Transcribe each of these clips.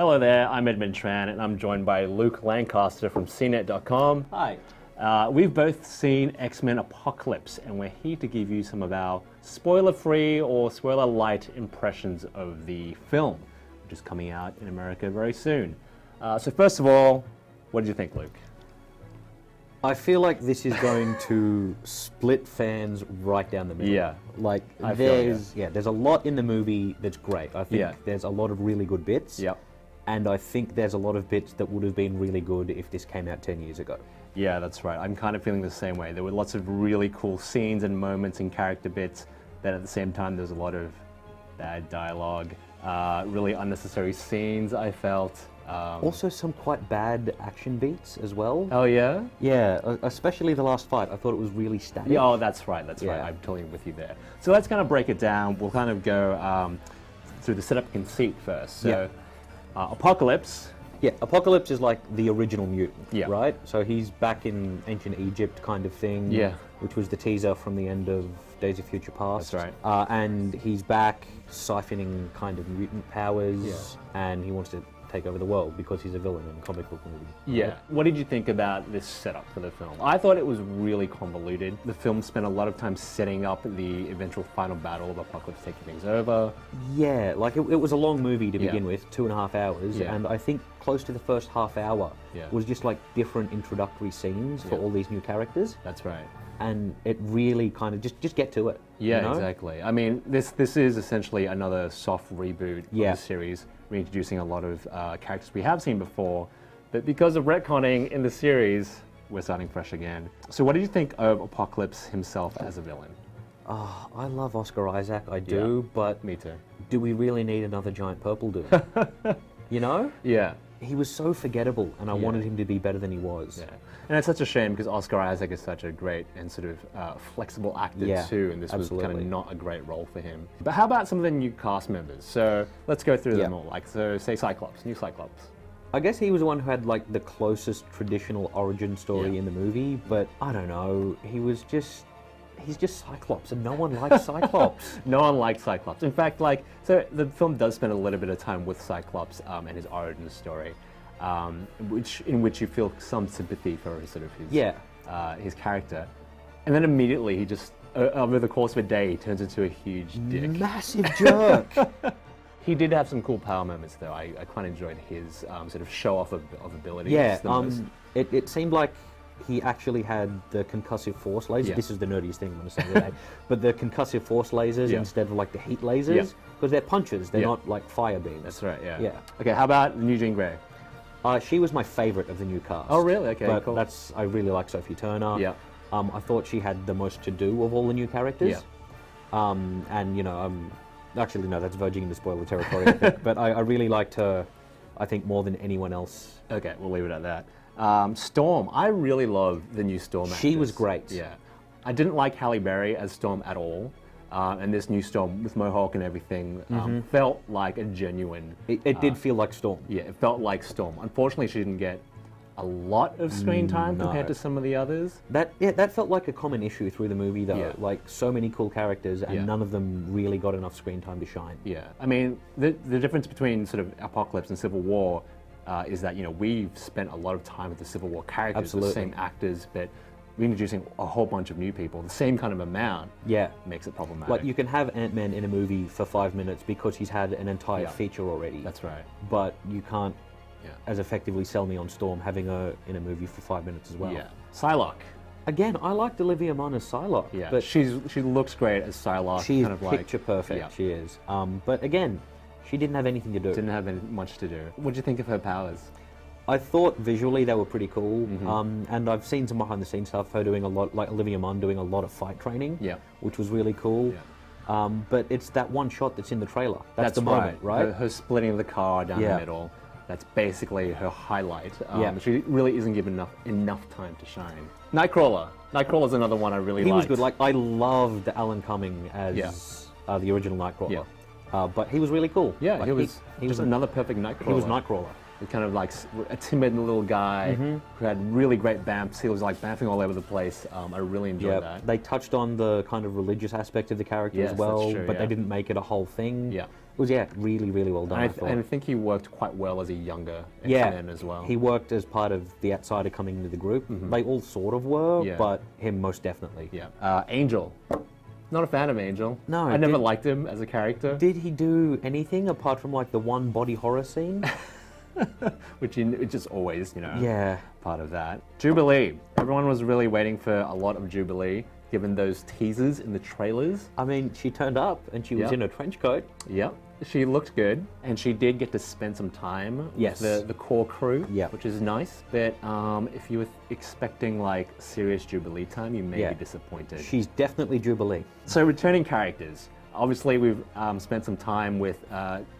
Hello there, I'm Edmond Tran, and I'm joined by Luke Lancaster from CNET.com. Hi. We've both seen X-Men Apocalypse, and we're here to give you some of our spoiler-free or spoiler-light impressions of the film, which is coming out in America very soon. So first of all, what did you think, Luke? I feel like this is going to split fans right down the middle. Yeah. Like, I there's a lot in the movie that's great. I think there's a lot of really good bits. Yep. And I think there's a lot of bits that would have been really good if this came out 10 years ago. Yeah, that's right. I'm kind of feeling the same way. There were lots of really cool scenes and moments and character bits, that at the same time there's a lot of bad dialogue, really unnecessary scenes, I felt. Also some quite bad action beats as well. Oh yeah? Yeah, especially the last fight. I thought it was really static. Yeah, oh, that's right, right. I'm totally with you there. So let's kind of break it down. We'll kind of go through the setup conceit first. So, Apocalypse. Yeah, Apocalypse is like the original mutant, Yeah. right? So he's back in ancient Egypt kind of thing. Yeah. Which was the teaser from the end of Days of Future Past. That's right. And he's back siphoning kind of mutant powers, and he wants to take over the world because he's a villain in a comic book movie. Yeah. Right? What did you think about this setup for the film? I thought it was really convoluted. The film spent a lot of time setting up the eventual final battle of Apocalypse taking things over. Yeah, like it was a long movie to begin with, 2.5 hours, and I think close to the first half hour was just like different introductory scenes for all these new characters. That's right. And it really kind of just get to it. Yeah, you know? exactly. I mean, this is essentially another soft reboot of the series, reintroducing a lot of characters we have seen before, but because of retconning in the series, we're starting fresh again. So what did you think of Apocalypse himself as a villain? Oh, I love Oscar Isaac, I do, but Me too. do we really need another giant purple dude? You know? Yeah. He was so forgettable, and I wanted him to be better than he was. Yeah. And it's such a shame because Oscar Isaac is such a great and sort of flexible actor too, and this was kind of not a great role for him. But how about some of the new cast members? So let's go through them all. Like, so say Cyclops, new Cyclops. I guess he was the one who had like the closest traditional origin story in the movie, but I don't know, he's just Cyclops, and no one likes Cyclops. No one likes Cyclops. In fact, so the film does spend a little bit of time with Cyclops and his origin story, in which you feel some sympathy for his character, and then immediately he just over the course of a day he turns into a huge dick, massive jerk. He did have some cool power moments though. I quite enjoyed his sort of show off of abilities. Yeah, it seemed like he actually had the concussive force lasers. Yeah. This is the nerdiest thing I'm going to say today. But the concussive force lasers instead of like the heat lasers, because they're punches, they're not like fire beams. That's right, Yeah. Okay, how about the new Jean Grey? She was my favorite of the new cast. Oh, really? Okay, but cool. I really like Sophie Turner. Yeah. I thought she had the most to do of all the new characters. Yeah. And you know, actually no, that's verging into spoiler territory. I think. But I really liked her, I think, more than anyone else. Okay, we'll leave it at that. Storm. I really love the new Storm actress. She was great. Yeah. I didn't like Halle Berry as Storm at all. And this new Storm with Mohawk and everything felt like a genuine... It did feel like Storm. Yeah, it felt like Storm. Unfortunately, she didn't get a lot of screen time compared to some of the others. That felt like a common issue through the movie, though. Yeah. Like, so many cool characters, and none of them really got enough screen time to shine. Yeah. I mean, the difference between sort of Apocalypse and Civil War is that, you know, we've spent a lot of time with the Civil War characters, the same actors, but reintroducing a whole bunch of new people, the same kind of amount, makes it problematic. Like, you can have Ant-Man in a movie for 5 minutes because he's had an entire feature already. That's right. But you can't as effectively sell me on Storm having her in a movie for 5 minutes as well. Yeah. Psylocke. Again, I liked Olivia Munn as Psylocke. Yeah, but she looks great as Psylocke. She's kind of picture perfect, she is. But again, she didn't have anything to do. Didn't have much to do. What did you think of her powers? I thought visually they were pretty cool, and I've seen some behind the scenes stuff, her doing a lot, like Olivia Munn doing a lot of fight training, which was really cool. Yeah. But it's that one shot that's in the trailer. That's the moment, right? Her splitting the car down the middle. That's basically her highlight. She really isn't given enough time to shine. Nightcrawler. Nightcrawler's another one I really liked. He was good. Like, I loved Alan Cumming as the original Nightcrawler. But he was really cool. Yeah, like, he was another perfect Nightcrawler. He was Nightcrawler. Kind of like a timid little guy who had really great bamps. He was like bamping all over the place. I really enjoyed that. They touched on the kind of religious aspect of the character as well, but they didn't make it a whole thing. Yeah. It was, yeah, really, really well done, I thought. And I think he worked quite well as a younger X-Men as well. He worked as part of the outsider coming into the group. They all sort of were, but him most definitely. Yeah. Angel. Not a fan of Angel. No. I never liked him as a character. Did he do anything apart from like the one body horror scene? which is always, part of that. Jubilee. Everyone was really waiting for a lot of Jubilee, given those teasers in the trailers. I mean, she turned up and she was in a trench coat. Yep. She looked good, and she did get to spend some time with the core crew, which is nice. But if you were expecting like serious Jubilee time, you may be disappointed. She's definitely Jubilee. So returning characters. Obviously, we've spent some time with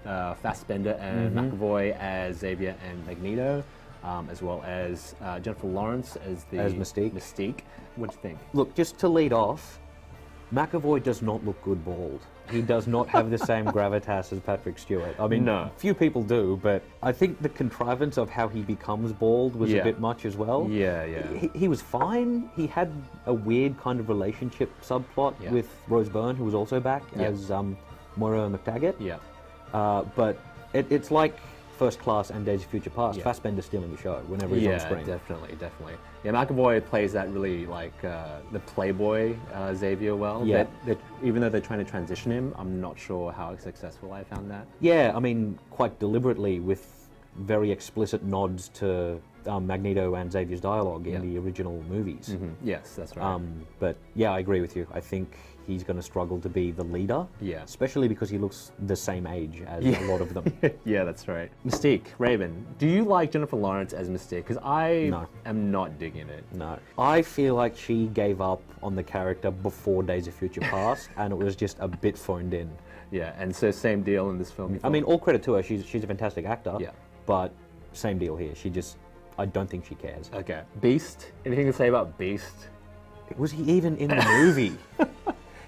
Fassbender and McAvoy as Xavier and Magneto, as well as Jennifer Lawrence as Mystique. What do you think? Look, just to lead off, McAvoy does not look good bald. He does not have the same gravitas as Patrick Stewart. I mean, few people do, but I think the contrivance of how he becomes bald was a bit much as well. He was fine. He had a weird kind of relationship subplot with Rose Byrne, who was also back as Moira McTaggart. But it's like First Class and Days of Future Past. Fassbender's stealing the show whenever he's on screen. Definitely. Yeah, McAvoy plays that really like the playboy Xavier well. Yeah. That even though they're trying to transition him, I'm not sure how successful I found that. Yeah, I mean, quite deliberately with very explicit nods to Magneto and Xavier's dialogue in the original movies. Yes, that's right. But yeah, I agree with you. I think he's going to struggle to be the leader. Yeah. Especially because he looks the same age as a lot of them. Yeah, that's right. Mystique, Raven. Do you like Jennifer Lawrence as Mystique? Because I am not digging it. No. I feel like she gave up on the character before Days of Future Past, and it was just a bit phoned in. Yeah, and so same deal in this film. I mean, all credit to her. She's a fantastic actor. Yeah. But same deal here. I don't think she cares. Okay. Beast. Anything to say about Beast? Was he even in the movie?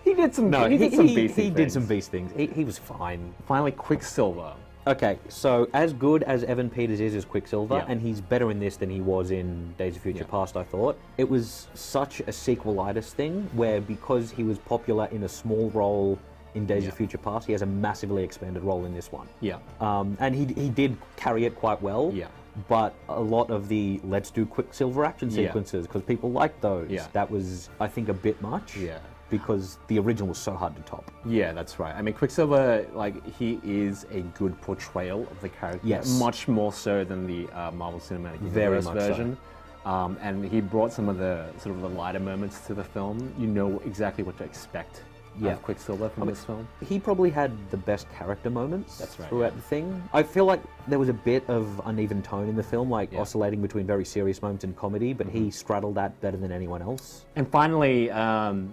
He did some. No, he did some Beast things. He did some Beast things. He was fine. Finally, Quicksilver. Okay, so as good as Evan Peters is as Quicksilver, and he's better in this than he was in Days of Future Past, I thought, it was such a sequelitis thing where because he was popular in a small role in Days of Future Past, he has a massively expanded role in this one. Yeah. And he did carry it quite well. Yeah. But a lot of the let's do Quicksilver action sequences, because people liked those, that was, I think, a bit much. Yeah. Because the original was so hard to top. Yeah, that's right. I mean, Quicksilver, like, he is a good portrayal of the character. Yes. Much more so than the Marvel Cinematic Very Universe much version. So. And he brought some of the sort of the lighter moments to the film. You know exactly what to expect of Quicksilver from this film. He probably had the best character moments throughout the thing. I feel like there was a bit of uneven tone in the film, like oscillating between very serious moments and comedy, but he straddled that better than anyone else. And finally,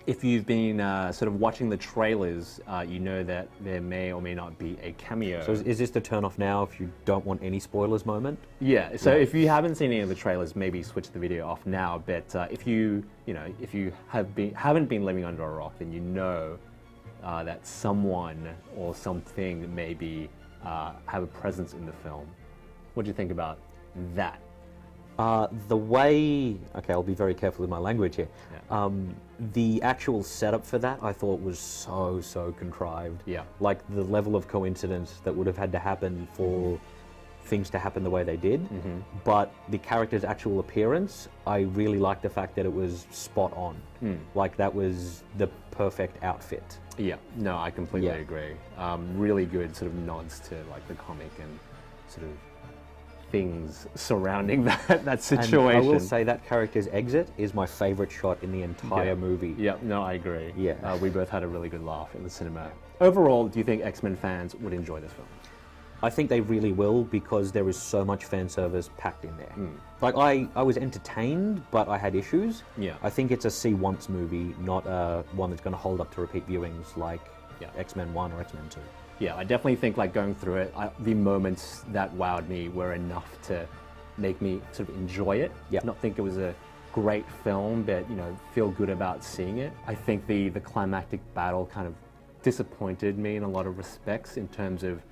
if you've been sort of watching the trailers, you know that there may or may not be a cameo. So is this the turn off now if you don't want any spoilers moment? Yeah, so if you haven't seen any of the trailers, maybe switch the video off now, but if you haven't been living under a rock, then you know that someone or something maybe have a presence in the film. What do you think about that? The way... Okay, I'll be very careful with my language here. Yeah. The actual setup for that I thought was so contrived. Yeah. Like the level of coincidence that would have had to happen for things to happen the way they did. But the character's actual appearance, I really liked the fact that it was spot on. Like that was the perfect outfit. Yeah, no, I completely agree. Really good sort of nods to like the comic and sort of things surrounding that situation. And I will say that character's exit is my favorite shot in the entire movie. Yeah, no, I agree. Yeah. We both had a really good laugh in the cinema. Overall, do you think X-Men fans would enjoy this film? I think they really will because there is so much fan service packed in there. Like I was entertained, but I had issues. Yeah. I think it's a see once movie, not one that's going to hold up to repeat viewings like X-Men 1 or X-Men 2. Yeah, I definitely think like going through it, the moments that wowed me were enough to make me sort of enjoy it. Yeah. Not think it was a great film, but feel good about seeing it. I think the climactic battle kind of disappointed me in a lot of respects in terms of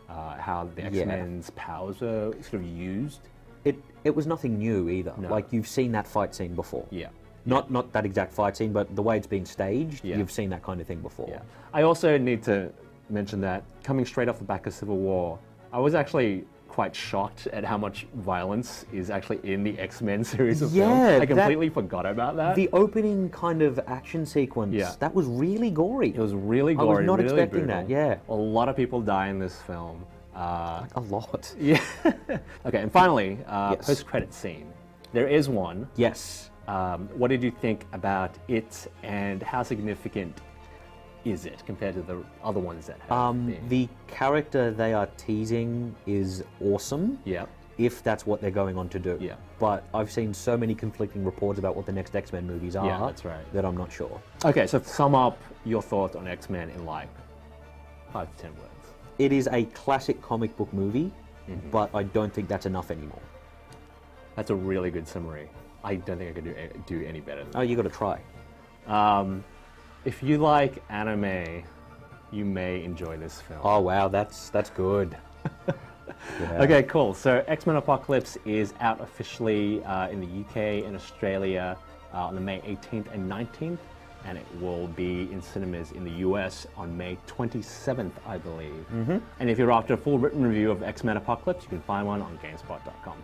how the X-Men's powers are sort of used. It was nothing new either. No. Like you've seen that fight scene before. Yeah. Not that exact fight scene, but the way it's been staged, you've seen that kind of thing before. Yeah. I also need to mention that coming straight off the back of Civil War, I was actually quite shocked at how much violence is actually in the X-Men series of films. I completely forgot about that. The opening kind of action sequence, that was really gory. It was really gory. I was not really expecting brutal. that, yeah. A lot of people die in this film. Like a lot. Yeah. Okay, and finally, post-credit scene. There is one. Yes. What did you think about it, and how significant is it compared to the other ones that have been? The character they are teasing is awesome. Yeah. If that's what they're going on to do. Yeah. But I've seen so many conflicting reports about what the next X-Men movies are. Yeah, that's right. That I'm not sure. Okay, so sum up your thoughts on X-Men in like 5 to 10 words. It is a classic comic book movie, but I don't think that's enough anymore. That's a really good summary. I don't think I could do any better than that. Oh, you got to try. If you like anime, you may enjoy this film. Oh wow, that's good. Yeah. Okay, cool. So X-Men Apocalypse is out officially in the UK and Australia on the May 18th and 19th, and it will be in cinemas in the US on May 27th, I believe. And if you're after a full written review of X-Men Apocalypse, you can find one on GameSpot.com.